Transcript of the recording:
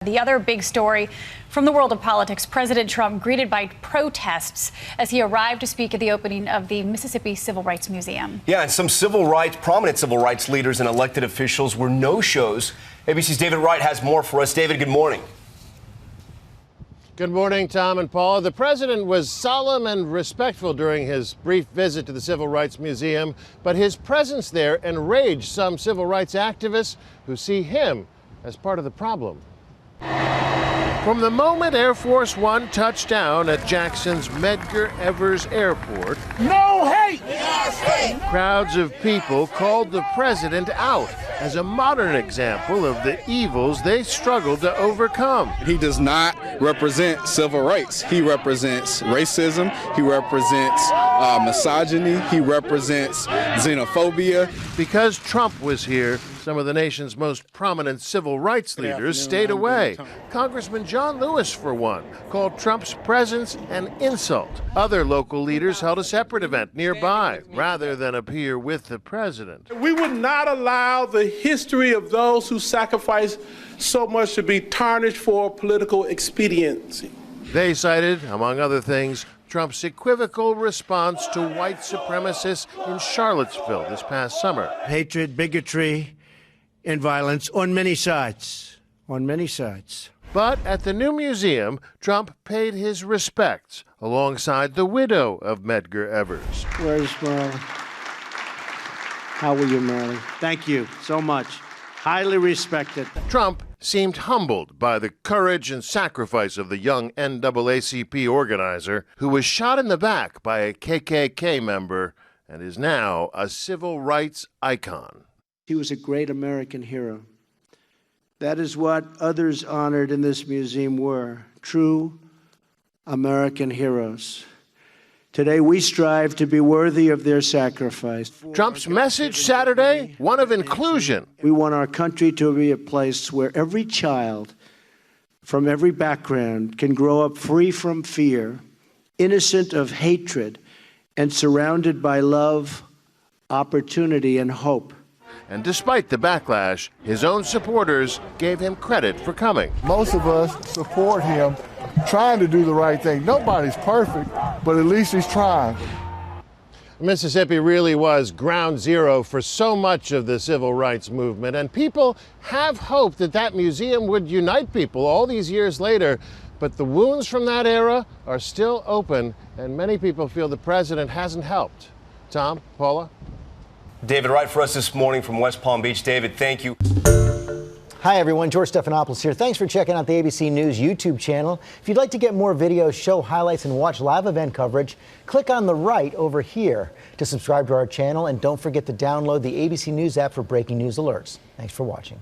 The other big story from the world of politics, President Trump greeted by protests as he arrived to speak at the opening of the Mississippi Civil Rights Museum. Yeah, and some prominent civil rights leaders and elected officials were no-shows. ABC's David Wright has more for us. David, good morning. Good morning, Tom and Paula. The president was solemn and respectful during his brief visit to the Civil Rights Museum, but his presence there enraged some civil rights activists who see him as part of the problem. From the moment Air Force One touched down at Jackson's Medgar Evers Airport, no hate! Yes, hate! Crowds of people called the president out as a modern example of the evils they struggled to overcome. He does not represent civil rights. He represents racism. He represents misogyny. He represents xenophobia. Because Trump was here, some of the nation's most prominent civil rights leaders stayed away. Congressman John Lewis, for one, called Trump's presence an insult. Other local leaders held a separate event nearby rather than appear with the president. We would not allow the history of those who sacrificed so much to be tarnished for political expediency. They cited, among other things, Trump's equivocal response to white supremacists in Charlottesville this past summer. Hatred, bigotry, and violence on many sides. On many sides. But at the new museum, Trump paid his respects alongside the widow of Medgar Evers. Where's Marilyn? How are you, Marilyn? Thank you so much. Highly respected. Trump seemed humbled by the courage and sacrifice of the young NAACP organizer who was shot in the back by a KKK member and is now a civil rights icon. He was a great American hero. That is what others honored in this museum were, true American heroes. Today, we strive to be worthy of their sacrifice. Trump's message Saturday, one of inclusion. We want our country to be a place where every child from every background can grow up free from fear, innocent of hatred, and surrounded by love, opportunity, and hope. And despite the backlash, his own supporters gave him credit for coming. Most of us support him trying to do the right thing. Nobody's perfect, but at least he's trying. Mississippi really was ground zero for so much of the civil rights movement, and people have hoped that that museum would unite people all these years later. But the wounds from that era are still open, and many people feel the president hasn't helped. Tom, Paula? David Wright for us this morning from West Palm Beach. David, thank you. Hi, everyone. George Stephanopoulos here. Thanks for checking out the ABC News YouTube channel. If you'd like to get more videos, show highlights, and watch live event coverage, click on the right over here to subscribe to our channel. And don't forget to download the ABC News app for breaking news alerts. Thanks for watching.